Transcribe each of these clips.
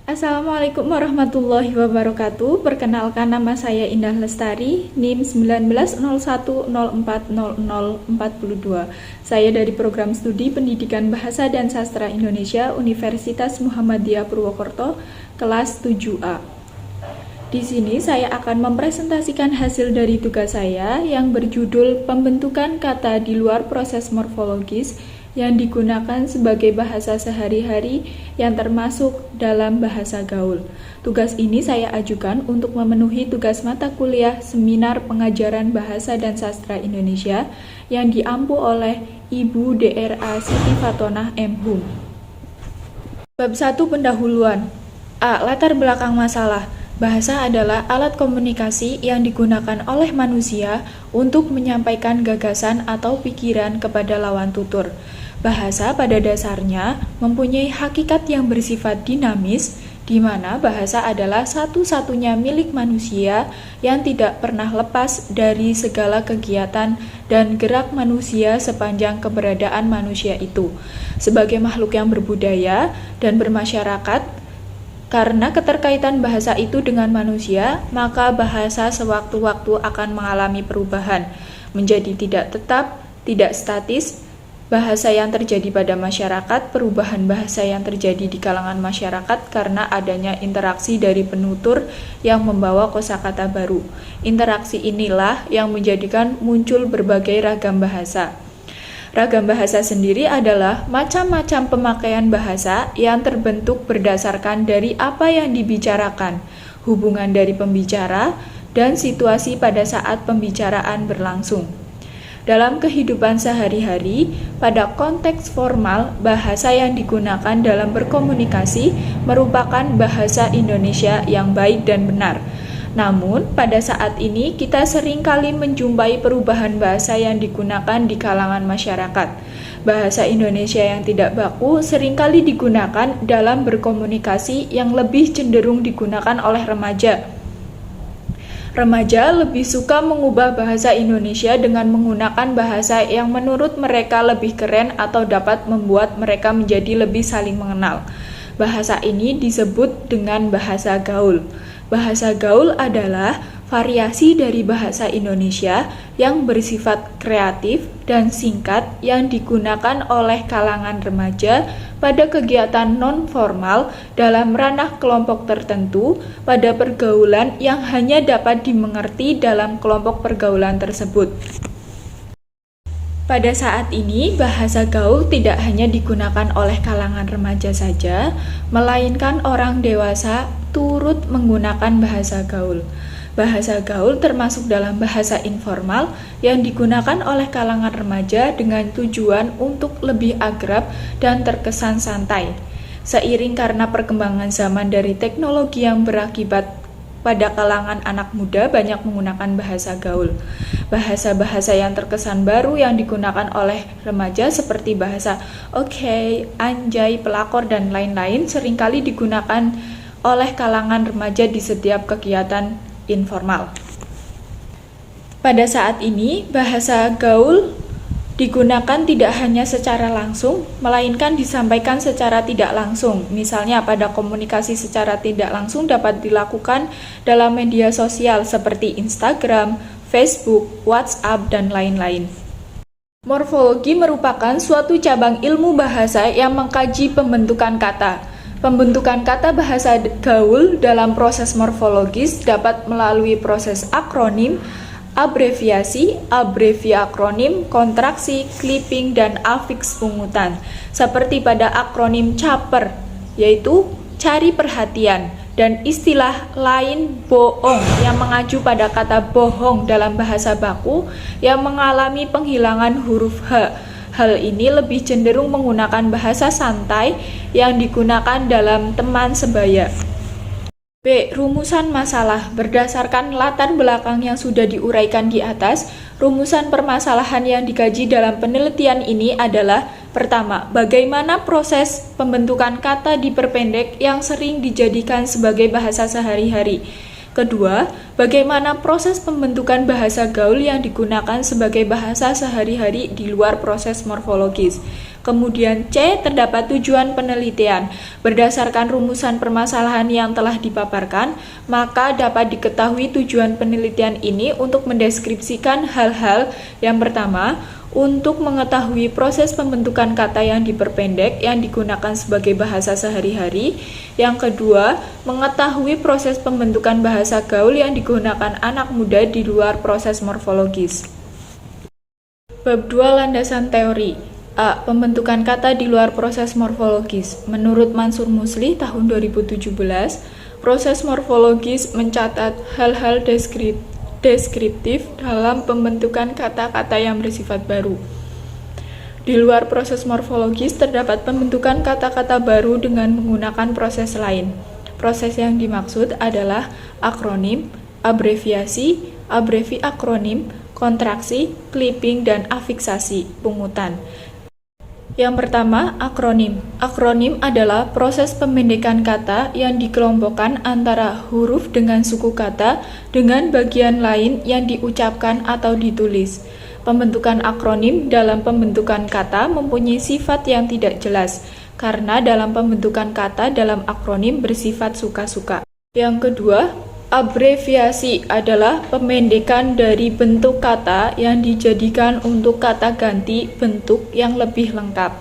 Assalamualaikum warahmatullahi wabarakatuh. Perkenalkan, nama saya Indah Lestari, NIM 1901040042. Saya dari Program Studi Pendidikan Bahasa dan Sastra Indonesia Universitas Muhammadiyah Purwokerto, kelas 7A. Di sini saya akan mempresentasikan hasil dari tugas saya yang berjudul Pembentukan kata di luar proses morfologis yang digunakan sebagai bahasa sehari-hari yang termasuk dalam bahasa gaul. Tugas ini saya ajukan untuk memenuhi tugas mata kuliah Seminar Pengajaran Bahasa dan Sastra Indonesia yang diampu oleh Ibu Dra. Siti Fatonah M. Hum. Bab 1 Pendahuluan. A. Latar belakang masalah. Bahasa adalah alat komunikasi yang digunakan oleh manusia untuk menyampaikan gagasan atau pikiran kepada lawan tutur. Bahasa pada dasarnya mempunyai hakikat yang bersifat dinamis, di mana bahasa adalah satu-satunya milik manusia yang tidak pernah lepas dari segala kegiatan dan gerak manusia sepanjang keberadaan manusia itu. Sebagai makhluk yang berbudaya dan bermasyarakat, karena keterkaitan bahasa itu dengan manusia, maka bahasa sewaktu-waktu akan mengalami perubahan, menjadi tidak tetap, tidak statis. Bahasa yang terjadi pada masyarakat, perubahan bahasa yang terjadi di kalangan masyarakat karena adanya interaksi dari penutur yang membawa kosakata baru. Interaksi inilah yang menjadikan muncul berbagai ragam bahasa. Ragam bahasa sendiri adalah macam-macam pemakaian bahasa yang terbentuk berdasarkan dari apa yang dibicarakan, hubungan dari pembicara, dan situasi pada saat pembicaraan berlangsung. Dalam kehidupan sehari-hari, pada konteks formal, bahasa yang digunakan dalam berkomunikasi merupakan bahasa Indonesia yang baik dan benar. Namun, pada saat ini kita seringkali menjumpai perubahan bahasa yang digunakan di kalangan masyarakat. Bahasa Indonesia yang tidak baku seringkali digunakan dalam berkomunikasi yang lebih cenderung digunakan oleh remaja. Remaja lebih suka mengubah bahasa Indonesia dengan menggunakan bahasa yang menurut mereka lebih keren atau dapat membuat mereka menjadi lebih saling mengenal. Bahasa ini disebut dengan bahasa gaul. Bahasa gaul adalah variasi dari bahasa Indonesia yang bersifat kreatif dan singkat yang digunakan oleh kalangan remaja pada kegiatan non-formal dalam ranah kelompok tertentu pada pergaulan yang hanya dapat dimengerti dalam kelompok pergaulan tersebut. Pada saat ini, bahasa gaul tidak hanya digunakan oleh kalangan remaja saja, melainkan orang dewasa turut menggunakan bahasa gaul. Bahasa gaul termasuk dalam bahasa informal yang digunakan oleh kalangan remaja dengan tujuan untuk lebih akrab dan terkesan santai. Seiring karena perkembangan zaman dari teknologi yang berakibat pada kalangan anak muda banyak menggunakan bahasa gaul. Bahasa-bahasa yang terkesan baru yang digunakan oleh remaja seperti bahasa oke, anjay, pelakor, dan lain-lain seringkali digunakan oleh kalangan remaja di setiap kegiatan informal. Pada saat ini, bahasa gaul digunakan tidak hanya secara langsung, melainkan disampaikan secara tidak langsung. Misalnya pada komunikasi secara tidak langsung dapat dilakukan dalam media sosial seperti Instagram, Facebook, WhatsApp, dan lain-lain. Morfologi merupakan suatu cabang ilmu bahasa yang mengkaji pembentukan kata. Pembentukan kata bahasa gaul dalam proses morfologis dapat melalui proses akronim, abreviasi, akronim, kontraksi, clipping, dan afiks pungutan. Seperti pada akronim CAPER, yaitu cari perhatian, dan istilah lain bohong yang mengacu pada kata bohong dalam bahasa baku yang mengalami penghilangan huruf H. Hal ini lebih cenderung menggunakan bahasa santai yang digunakan dalam teman sebaya. B. Rumusan masalah. Berdasarkan latar belakang yang sudah diuraikan di atas, rumusan permasalahan yang dikaji dalam penelitian ini adalah: pertama, bagaimana proses pembentukan kata diperpendek yang sering dijadikan sebagai bahasa sehari-hari. Kedua, bagaimana proses pembentukan bahasa gaul yang digunakan sebagai bahasa sehari-hari di luar proses morfologis. Kemudian C, terdapat tujuan penelitian. Berdasarkan rumusan permasalahan yang telah dipaparkan, maka dapat diketahui tujuan penelitian ini untuk mendeskripsikan hal-hal. Yang pertama, untuk mengetahui proses pembentukan kata yang diperpendek yang digunakan sebagai bahasa sehari-hari. Yang kedua, mengetahui proses pembentukan bahasa gaul yang digunakan anak muda di luar proses morfologis. Bab 2, landasan teori. A. Pembentukan kata di luar proses morfologis. Menurut Mansur Musli tahun 2017, proses morfologis mencatat hal-hal deskriptif dalam pembentukan kata-kata yang bersifat baru. Di luar proses morfologis terdapat pembentukan kata-kata baru dengan menggunakan proses lain. Proses yang dimaksud adalah akronim, abreviasi, akronim, kontraksi, clipping, dan afiksasi, pungutan. Yang pertama, akronim. Akronim adalah proses pemendekan kata yang dikelompokkan antara huruf dengan suku kata dengan bagian lain yang diucapkan atau ditulis. Pembentukan akronim dalam pembentukan kata mempunyai sifat yang tidak jelas, karena dalam pembentukan kata dalam akronim bersifat suka-suka. Yang kedua, abreviasi adalah pemendekan dari bentuk kata yang dijadikan untuk kata ganti bentuk yang lebih lengkap.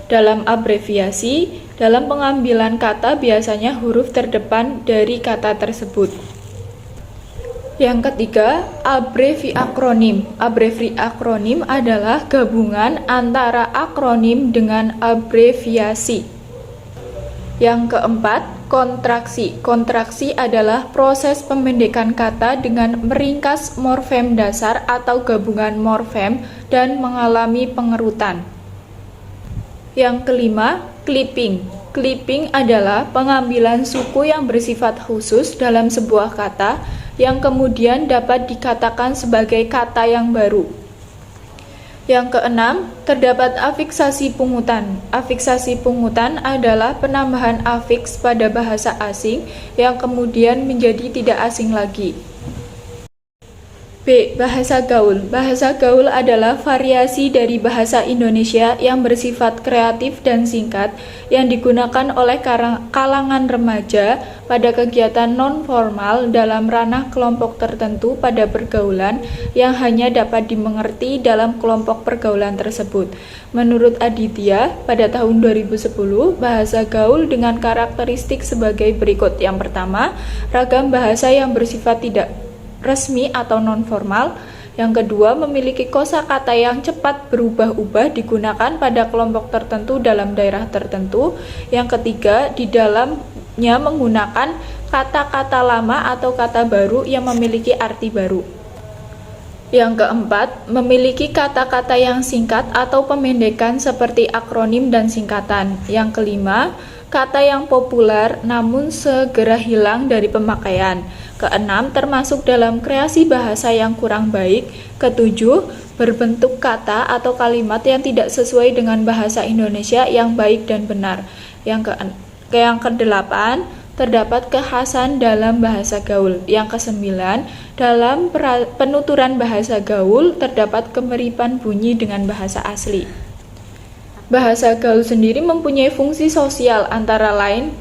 Dalam abreviasi, dalam pengambilan kata biasanya huruf terdepan dari kata tersebut. Yang ketiga, abreviakronim. Abreviakronim adalah gabungan antara akronim dengan abreviasi. Yang keempat, kontraksi. Kontraksi adalah proses pemendekan kata dengan meringkas morfem dasar atau gabungan morfem dan mengalami pengerutan. Yang kelima, clipping. Clipping adalah pengambilan suku yang bersifat khusus dalam sebuah kata yang kemudian dapat dikatakan sebagai kata yang baru. Yang keenam, terdapat afiksasi pungutan. Afiksasi pungutan adalah penambahan afiks pada bahasa asing yang kemudian menjadi tidak asing lagi. B. Bahasa gaul. Bahasa gaul adalah variasi dari bahasa Indonesia yang bersifat kreatif dan singkat yang digunakan oleh kalangan remaja pada kegiatan non-formal dalam ranah kelompok tertentu pada pergaulan yang hanya dapat dimengerti dalam kelompok pergaulan tersebut. Menurut Aditya, pada tahun 2010, bahasa gaul dengan karakteristik sebagai berikut. Yang pertama, ragam bahasa yang bersifat tidak resmi atau non-formal. Yang kedua, memiliki kosakata yang cepat berubah-ubah digunakan pada kelompok tertentu dalam daerah tertentu. Yang ketiga, di dalamnya menggunakan kata-kata lama atau kata baru yang memiliki arti baru. Yang keempat, memiliki kata-kata yang singkat atau pemendekan seperti akronim dan singkatan. Yang kelima, kata yang populer namun segera hilang dari pemakaian. Keenam, termasuk dalam kreasi bahasa yang kurang baik. Ketujuh, berbentuk kata atau kalimat yang tidak sesuai dengan bahasa Indonesia yang baik dan benar. Yang kedelapan, terdapat kekhasan dalam bahasa gaul. Yang kesembilan, dalam penuturan bahasa gaul terdapat kemiripan bunyi dengan bahasa asli. Bahasa gaul sendiri mempunyai fungsi sosial antara lain: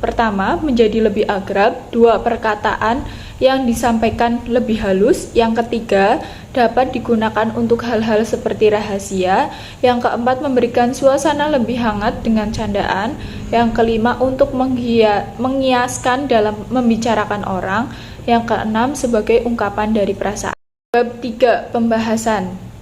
pertama, menjadi lebih akrab. Dua, perkataan yang disampaikan lebih halus. Yang ketiga, dapat digunakan untuk hal-hal seperti rahasia. Yang keempat, memberikan suasana lebih hangat dengan candaan. Yang kelima, untuk mengiaskan dalam membicarakan orang. Yang keenam, sebagai ungkapan dari perasaan. Bab 3, pembahasan.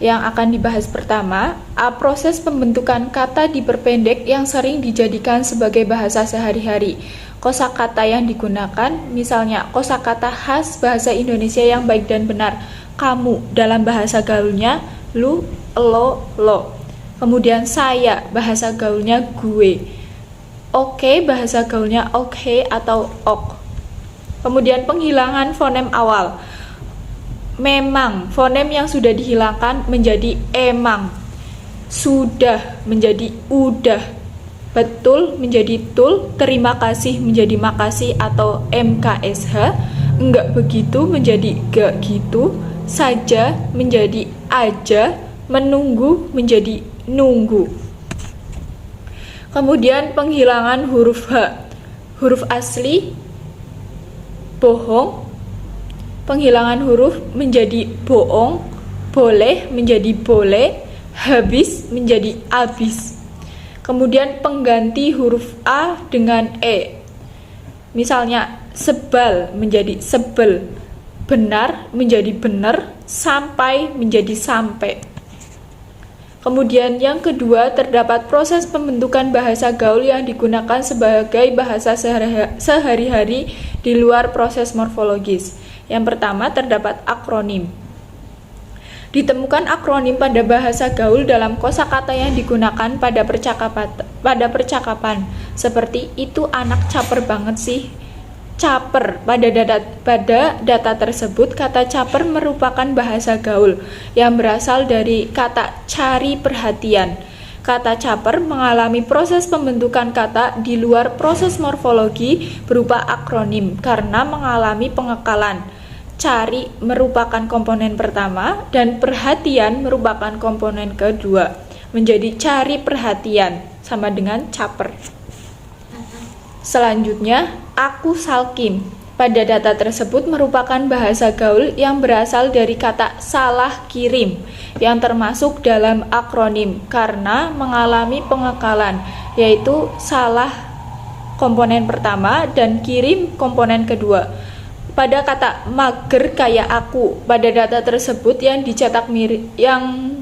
Yang akan dibahas pertama, proses pembentukan kata diperpendek yang sering dijadikan sebagai bahasa sehari-hari. Kosakata yang digunakan, misalnya kosakata khas bahasa Indonesia yang baik dan benar. Kamu dalam bahasa gaulnya lu, lo, lo. Kemudian saya, bahasa gaulnya gue. Oke, bahasa gaulnya oke atau ok. Kemudian penghilangan fonem awal. Memang, fonem yang sudah dihilangkan menjadi emang. Sudah menjadi udah. Betul menjadi tul. Terima kasih menjadi makasih atau MKSH. Enggak begitu menjadi gak gitu. Saja menjadi aja. Menunggu menjadi nunggu. Kemudian penghilangan huruf H. Huruf asli bohong, penghilangan huruf menjadi bohong, boleh menjadi boleh, habis menjadi abis. Kemudian pengganti huruf A dengan E. Misalnya sebal menjadi sebel, benar menjadi benar, sampai menjadi sampai. Kemudian yang kedua, terdapat proses pembentukan bahasa gaul yang digunakan sebagai bahasa sehari-hari di luar proses morfologis. Yang pertama, terdapat akronim. Ditemukan akronim pada bahasa gaul dalam kosakata yang digunakan pada percakapan, seperti itu anak caper banget sih. Caper. Pada data tersebut, kata caper merupakan bahasa gaul yang berasal dari kata cari perhatian. Kata caper mengalami proses pembentukan kata di luar proses morfologi berupa akronim karena mengalami pengekalan. Cari merupakan komponen pertama dan perhatian merupakan komponen kedua. Menjadi cari perhatian sama dengan caper. Selanjutnya, aku salkim. Pada data tersebut merupakan bahasa gaul yang berasal dari kata salah kirim yang termasuk dalam akronim karena mengalami pengekalan, yaitu salah komponen pertama dan kirim komponen kedua. Pada kata mager kayak aku, pada data tersebut yang dicetak mirip yang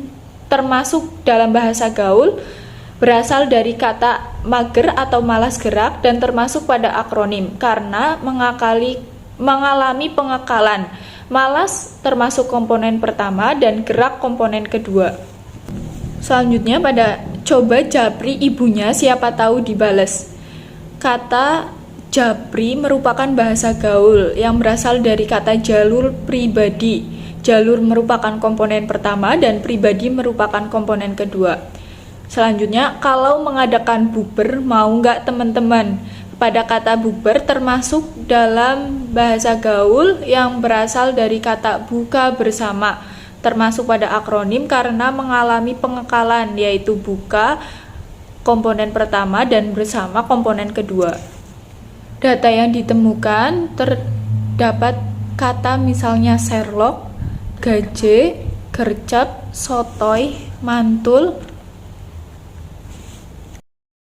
termasuk dalam bahasa gaul berasal dari kata mager atau malas gerak dan termasuk pada akronim karena mengalami pengekalan. Malas termasuk komponen pertama dan gerak komponen kedua. Selanjutnya pada coba japri ibunya siapa tahu dibales. Kata japri merupakan bahasa gaul yang berasal dari kata jalur pribadi. Jalur merupakan komponen pertama dan pribadi merupakan komponen kedua. Selanjutnya, kalau mengadakan bukber, mau nggak teman-teman? Pada kata bukber termasuk dalam bahasa gaul yang berasal dari kata buka bersama, termasuk pada akronim karena mengalami pengekalan, yaitu buka komponen pertama dan bersama komponen kedua. Data yang ditemukan terdapat kata misalnya Sherlock, gaje, gercep, sotoy, mantul.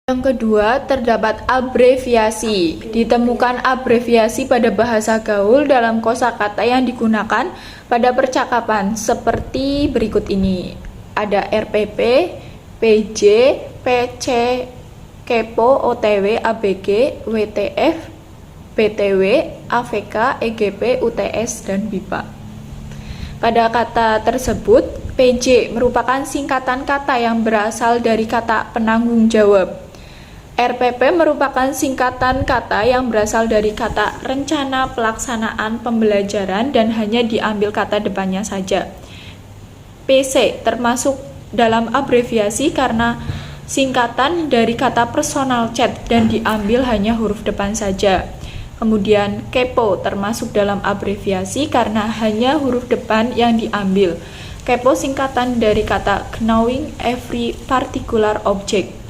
Yang kedua, terdapat abreviasi. Ditemukan abreviasi pada bahasa gaul dalam kosakata yang digunakan pada percakapan seperti berikut ini. Ada RPP, PJ, PC, Kepo, OTW, ABG, WTF, BTW, AVK, EGP, UTS, dan BIPA. Pada kata tersebut, PJ merupakan singkatan kata yang berasal dari kata penanggung jawab. RPP merupakan singkatan kata yang berasal dari kata rencana pelaksanaan pembelajaran dan hanya diambil kata depannya saja. PC termasuk dalam abreviasi karena singkatan dari kata personal chat dan diambil hanya huruf depan saja. Kemudian kepo termasuk dalam abreviasi karena hanya huruf depan yang diambil. Kepo singkatan dari kata knowing every particular object.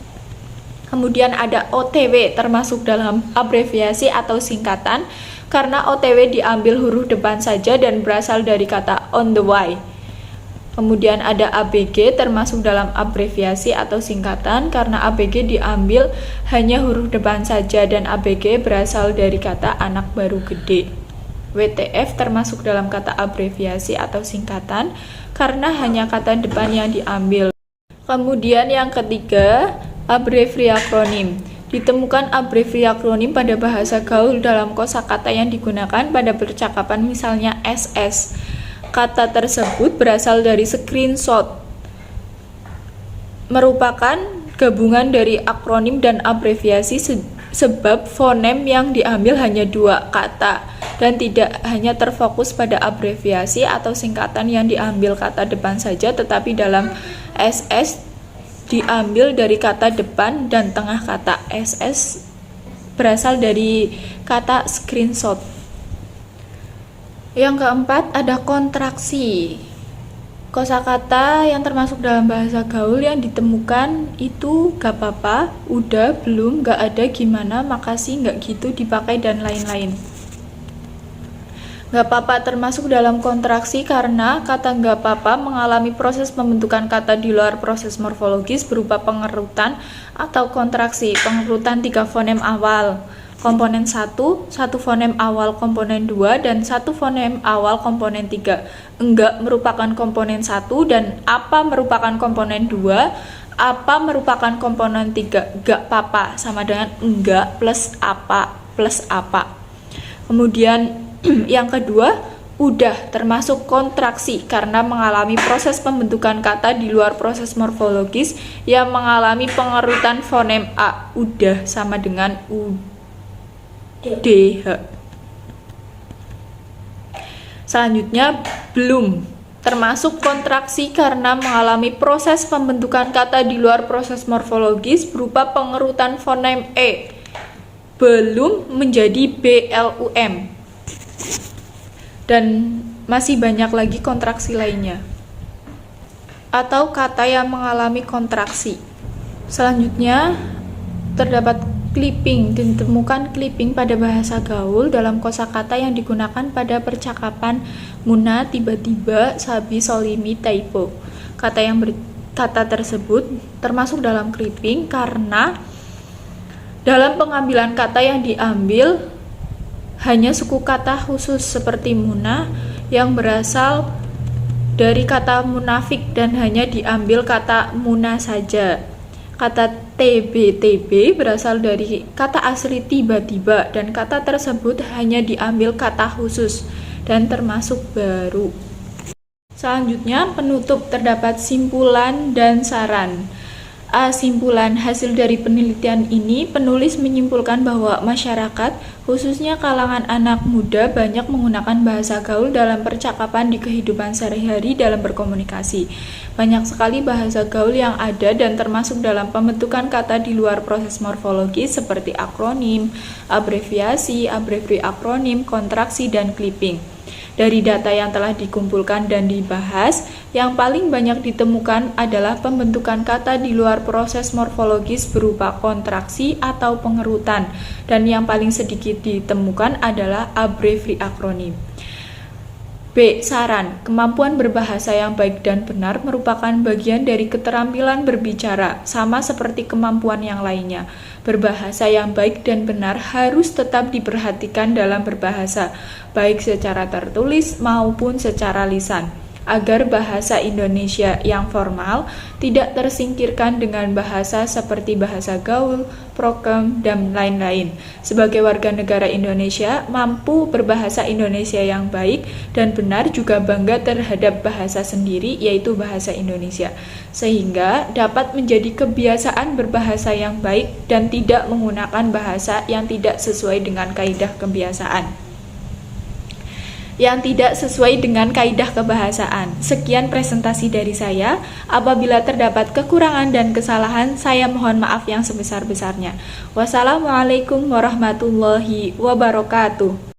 Kemudian ada OTW termasuk dalam abreviasi atau singkatan karena OTW diambil huruf depan saja dan berasal dari kata on the way. Kemudian ada ABG termasuk dalam abreviasi atau singkatan karena ABG diambil hanya huruf depan saja dan ABG berasal dari kata anak baru gede. WTF termasuk dalam kata abreviasi atau singkatan karena hanya kata depan yang diambil. Kemudian yang ketiga, abreviakronim. Ditemukan abreviakronim pada bahasa gaul dalam kosakata yang digunakan pada percakapan misalnya SS. Kata tersebut berasal dari screenshot. Merupakan gabungan dari akronim dan abreviasi sebab fonem yang diambil hanya dua kata dan tidak hanya terfokus pada abreviasi atau singkatan yang diambil kata depan saja, tetapi dalam SS diambil dari kata depan dan tengah kata. SS berasal dari kata screenshot. Yang keempat ada kontraksi. Kosakata yang termasuk dalam bahasa gaul yang ditemukan itu gak apa-apa, udah, belum, gak ada, gimana, makasih, gak gitu, dipakai, dan lain-lain. Gak apa-apa termasuk dalam kontraksi karena kata gak apa-apa mengalami proses pembentukan kata di luar proses morfologis berupa pengerutan atau kontraksi. Pengerutan 3 fonem awal komponen 1, 1 fonem awal komponen 2, dan 1 fonem awal komponen 3. Enggak merupakan komponen 1 dan apa merupakan komponen 2, apa merupakan komponen 3. Gak apa-apa sama dengan enggak plus apa. Kemudian yang kedua, udah termasuk kontraksi karena mengalami proses pembentukan kata di luar proses morfologis yang mengalami pengerutan fonem A. Udah sama dengan DH. Selanjutnya, belum termasuk kontraksi karena mengalami proses pembentukan kata di luar proses morfologis berupa pengerutan fonem E. Belum menjadi BLUM. Dan masih banyak lagi kontraksi lainnya. Atau kata yang mengalami kontraksi. Selanjutnya, terdapat clipping. Ditemukan clipping pada bahasa gaul dalam kosakata yang digunakan pada percakapan Muna, tiba-tiba, sabi, solimi, typo. Kata tersebut termasuk dalam clipping karena dalam pengambilan kata yang diambil hanya suku kata khusus seperti Muna yang berasal dari kata munafik dan hanya diambil kata Muna saja. Kata TB berasal dari kata asli tiba-tiba dan kata tersebut hanya diambil kata khusus dan termasuk baru. Selanjutnya, penutup terdapat simpulan dan saran. Simpulan hasil dari penelitian ini, penulis menyimpulkan bahwa masyarakat, khususnya kalangan anak muda, banyak menggunakan bahasa gaul dalam percakapan di kehidupan sehari-hari dalam berkomunikasi. Banyak sekali bahasa gaul yang ada dan termasuk dalam pembentukan kata di luar proses morfologis seperti akronim, abreviasi, akronim, kontraksi, dan clipping. Dari data yang telah dikumpulkan dan dibahas, yang paling banyak ditemukan adalah pembentukan kata di luar proses morfologis berupa kontraksi atau pengerutan, dan yang paling sedikit ditemukan adalah akronim. B. Saran. Kemampuan berbahasa yang baik dan benar merupakan bagian dari keterampilan berbicara, sama seperti kemampuan yang lainnya. Berbahasa yang baik dan benar harus tetap diperhatikan dalam berbahasa, baik secara tertulis maupun secara lisan, agar bahasa Indonesia yang formal tidak tersingkirkan dengan bahasa seperti bahasa gaul, prokem, dan lain-lain. Sebagai warga negara Indonesia, mampu berbahasa Indonesia yang baik dan benar juga bangga terhadap bahasa sendiri, yaitu bahasa Indonesia, sehingga dapat menjadi kebiasaan berbahasa yang baik dan tidak menggunakan bahasa yang tidak sesuai dengan kaidah kebiasaan. Sekian presentasi dari saya. Apabila terdapat kekurangan dan kesalahan, saya mohon maaf yang sebesar-besarnya. Wassalamualaikum warahmatullahi wabarakatuh.